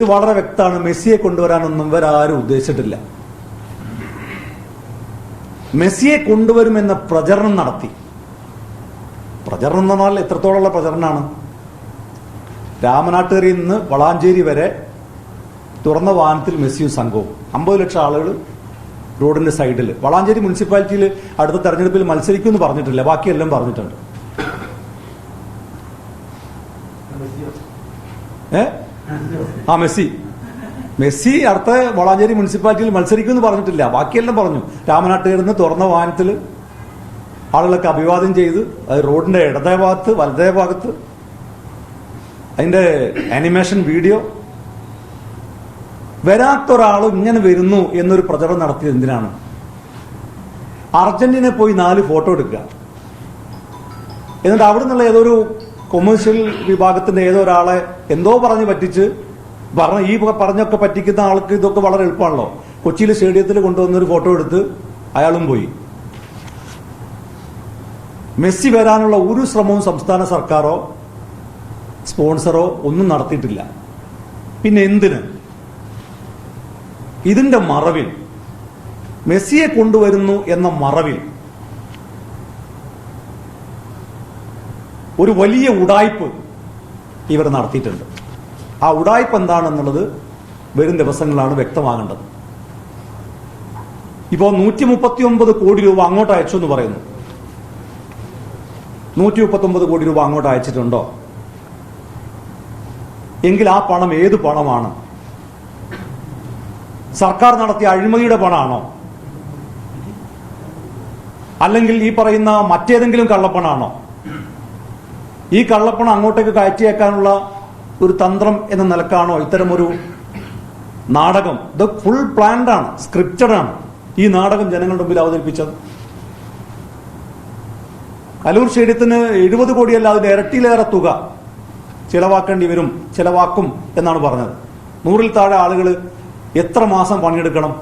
വളരെ വ്യക്തമാണ്. മെസ്സിയെ കൊണ്ടുവരാനൊന്നും ഇവരാരും ഉദ്ദേശിച്ചിട്ടില്ല. മെസ്സിയെ കൊണ്ടുവരുമെന്ന പ്രചരണം നടത്തി. പ്രചരണം എന്ന് പറഞ്ഞാൽ എത്രത്തോളമുള്ള പ്രചരണമാണ്? രാമനാട്ടുകരയിൽ നിന്ന് വളാഞ്ചേരി വരെ തുറന്ന വാഹനത്തിൽ മെസ്സിയും സംഘവും 50 ലക്ഷം ആളുകൾ റോഡിന്റെ സൈഡിൽ. വളാഞ്ചേരി മുനിസിപ്പാലിറ്റിയിൽ അടുത്ത തെരഞ്ഞെടുപ്പിൽ മത്സരിക്കുമെന്ന് പറഞ്ഞിട്ടില്ല, ബാക്കിയെല്ലാം പറഞ്ഞിട്ടുണ്ട്. മെസ്സി അടുത്ത വളാഞ്ചേരി മുനിസിപ്പാലിറ്റിയിൽ മത്സരിക്കുമെന്ന് പറഞ്ഞിട്ടില്ല, ബാക്കിയെല്ലാം പറഞ്ഞു. രാമനാട്ടുകരയിൽ നിന്ന് തുറന്ന വാഹനത്തിൽ ആളുകളൊക്കെ അഭിവാദ്യം ചെയ്ത് അത് റോഡിന്റെ ഇടതേ ഭാഗത്ത് വലതേ ഭാഗത്ത് അതിന്റെ ആനിമേഷൻ വീഡിയോ. വരാത്തൊരാളും ഇങ്ങനെ വരുന്നു എന്നൊരു പ്രചരണം നടത്തിയത് എന്തിനാണ്? അർജന്റീനയിൽ പോയി 4 ഫോട്ടോ എടുക്കുക, എന്നിട്ട് അവിടെ നിന്നുള്ള ഏതൊരു കൊമേഴ്ഷ്യൽ വിഭാഗത്തിന്റെ ഏതോ ഒരാളെ എന്തോ പറഞ്ഞ് പറ്റിച്ച് ഈ പറഞ്ഞൊക്കെ പറ്റിക്കുന്ന ആൾക്ക് ഇതൊക്കെ വളരെ എളുപ്പമാണല്ലോ. കൊച്ചിയിലെ സ്റ്റേഡിയത്തിൽ കൊണ്ടുവന്നൊരു ഫോട്ടോ എടുത്ത് അയാളും പോയി. മെസ്സി വരാനുള്ള ഒരു ശ്രമവും സംസ്ഥാന സർക്കാരോ സ്പോൺസറോ ഒന്നും നടത്തിയിട്ടില്ല. പിന്നെ എന്തിന്? ഇതിന്റെ മറവിൽ, മെസ്സിയെ കൊണ്ടുവരുന്നു എന്ന മറവിൽ ഒരു വലിയ ഉഡായിപ്പ് ഇവർ നടത്തിയിട്ടുണ്ട്. ആ ഉഡായിപ്പ് എന്താണെന്നുള്ളത് വരും ദിവസങ്ങളാണ് വ്യക്തമാകേണ്ടത്. ഇപ്പോൾ 139 കോടി രൂപ അങ്ങോട്ട് അയച്ചു എന്ന് പറയുന്നു. 139 കോടി രൂപ അങ്ങോട്ട് അയച്ചിട്ടുണ്ടോ? എങ്കിൽ ആ പണം ഏത് പണമാണ്? സർക്കാർ നടത്തിയ അഴിമതിയുടെ പണമാണോ? അല്ലെങ്കിൽ ഈ പറയുന്ന മറ്റേതെങ്കിലും കള്ളപ്പണമാണോ? ഈ കള്ളപ്പണം അങ്ങോട്ടേക്ക് കയറ്റിയേക്കാനുള്ള ഒരു തന്ത്രം എന്ന നിലക്കാണോ ഇത്തരമൊരു നാടകം? ഇത് ഫുൾ പ്ലാൻഡ് ആണ്, സ്ക്രിപ്റ്റഡ് ആണ് ഈ നാടകം ജനങ്ങളുടെ മുമ്പിൽ അവതരിപ്പിച്ചത്. കലൂർ സ്റ്റേഡിയത്തിന് 70 കോടിയല്ല, അതിന്റെ ഇരട്ടിയിലേറെ തുക ചിലവാക്കേണ്ടി വരും, ചിലവാക്കും എന്നാണ് പറഞ്ഞത്. 100-ൽ താഴെ ആളുകൾ എത്ര മാസം പണിയെടുക്കണം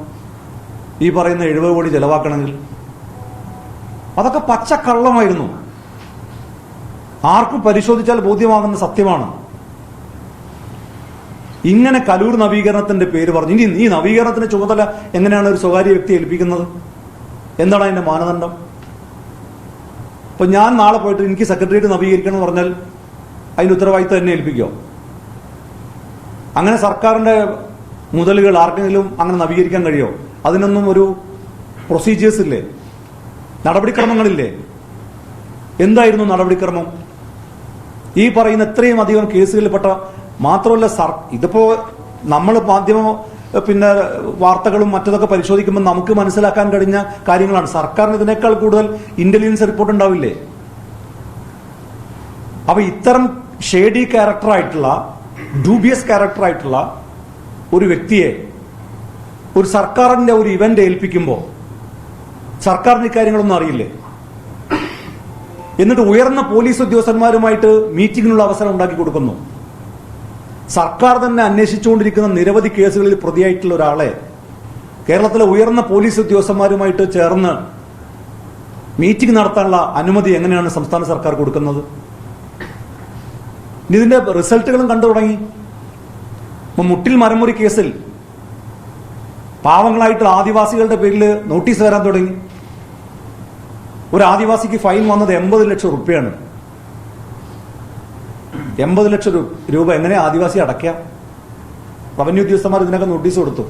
ഈ പറയുന്ന 70 കോടി ചിലവാക്കണമെങ്കിൽ? അതൊക്കെ പച്ചക്കള്ളമായിരുന്നു. ആർക്കും പരിശോധിച്ചാൽ ബോധ്യമാകുന്ന സത്യമാണ്. ഇങ്ങനെ കലൂർ നവീകരണത്തിന്റെ പേര് പറഞ്ഞു ഇനി ഈ നവീകരണത്തിന്റെ ചുമതല എങ്ങനെയാണ് ഒരു സ്വകാര്യ വ്യക്തി ഏൽപ്പിക്കുന്നത്? എന്താണ് അതിന്റെ മാനദണ്ഡം? ഇപ്പൊ ഞാൻ നാളെ പോയിട്ട് എനിക്ക് സെക്രട്ടേറിയറ്റ് നവീകരിക്കണം എന്ന് പറഞ്ഞാൽ അതിന്റെ ഉത്തരവാദിത്തം എന്നെ ഏൽപ്പിക്കോ? അങ്ങനെ സർക്കാരിന്റെ മുതലുകൾ ആർക്കെങ്കിലും അങ്ങനെ നവീകരിക്കാൻ കഴിയോ? അതിനൊന്നും ഒരു പ്രൊസീജിയേഴ്സ് ഇല്ലേ? നടപടിക്രമങ്ങളില്ലേ? എന്തായിരുന്നു നടപടിക്രമം? ഈ പറയുന്ന എത്രയും അധികം കേസുകളിൽപ്പെട്ട മാത്രമല്ല ഇതിപ്പോ നമ്മൾ മാധ്യമ പിന്നെ വാർത്തകളും മറ്റതൊക്കെ പരിശോധിക്കുമ്പോൾ നമുക്ക് മനസ്സിലാക്കാൻ കഴിഞ്ഞ കാര്യങ്ങളാണ്. സർക്കാരിന് ഇതിനേക്കാൾ കൂടുതൽ ഇന്റലിജൻസ് റിപ്പോർട്ട് ഉണ്ടാവില്ലേ? അപ്പൊ ഇത്തരം ഷേഡി ക്യാരക്ടറായിട്ടുള്ള, ഡൂബിയസ് ക്യാരക്ടറായിട്ടുള്ള ഒരു വ്യക്തിയെ ഒരു സർക്കാരിന്റെ ഒരു ഇവന്റ് ഏൽപ്പിക്കുമ്പോൾ സർക്കാരിന് ഇക്കാര്യങ്ങളൊന്നും അറിയില്ലേ? എന്നിട്ട് ഉയർന്ന പോലീസ് ഉദ്യോഗസ്ഥന്മാരുമായിട്ട് മീറ്റിംഗിനുള്ള അവസരം ഉണ്ടാക്കി കൊടുക്കുന്നു. സർക്കാർ തന്നെ അന്വേഷിച്ചുകൊണ്ടിരിക്കുന്ന നിരവധി കേസുകളിൽ പ്രതിയായിട്ടുള്ള ഒരാളെ കേരളത്തിലെ ഉയർന്ന പോലീസ് ഉദ്യോഗസ്ഥന്മാരുമായിട്ട് ചേർന്ന് മീറ്റിംഗ് നടത്താനുള്ള അനുമതി എങ്ങനെയാണ് സംസ്ഥാന സർക്കാർ കൊടുക്കുന്നത്? ഇതിന്റെ റിസൾട്ടുകളും കണ്ടു തുടങ്ങി. മുട്ടിൽ മരമുറി കേസിൽ പാവങ്ങളായിട്ടുള്ള ആദിവാസികളുടെ പേരിൽ നോട്ടീസ് വരാൻ തുടങ്ങി. ഒരു ആദിവാസിക്ക് ഫൈൻ വന്നത് 80 ലക്ഷം രൂപയാണ്. 80 ലക്ഷം രൂപ എങ്ങനെ ആദിവാസി അടയ്ക്കാം? റവന്യൂ ഉദ്യോഗസ്ഥന്മാർ ഇതിനൊക്കെ നോട്ടീസ് കൊടുത്തു.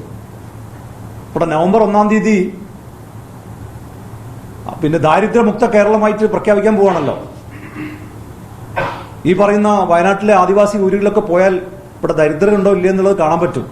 ഇവിടെ നവംബർ 1-ാം തീയതി പിന്നെ ദാരിദ്ര്യമുക്ത കേരളമായിട്ട് പ്രഖ്യാപിക്കാൻ പോവാണല്ലോ. ഈ പറയുന്ന വയനാട്ടിലെ ആദിവാസി ഊരുകളിലൊക്കെ പോയാൽ ഇവിടെ ദരിദ്രരുണ്ടോ ഇല്ലേ എന്നുള്ളത് കാണാൻ പറ്റും.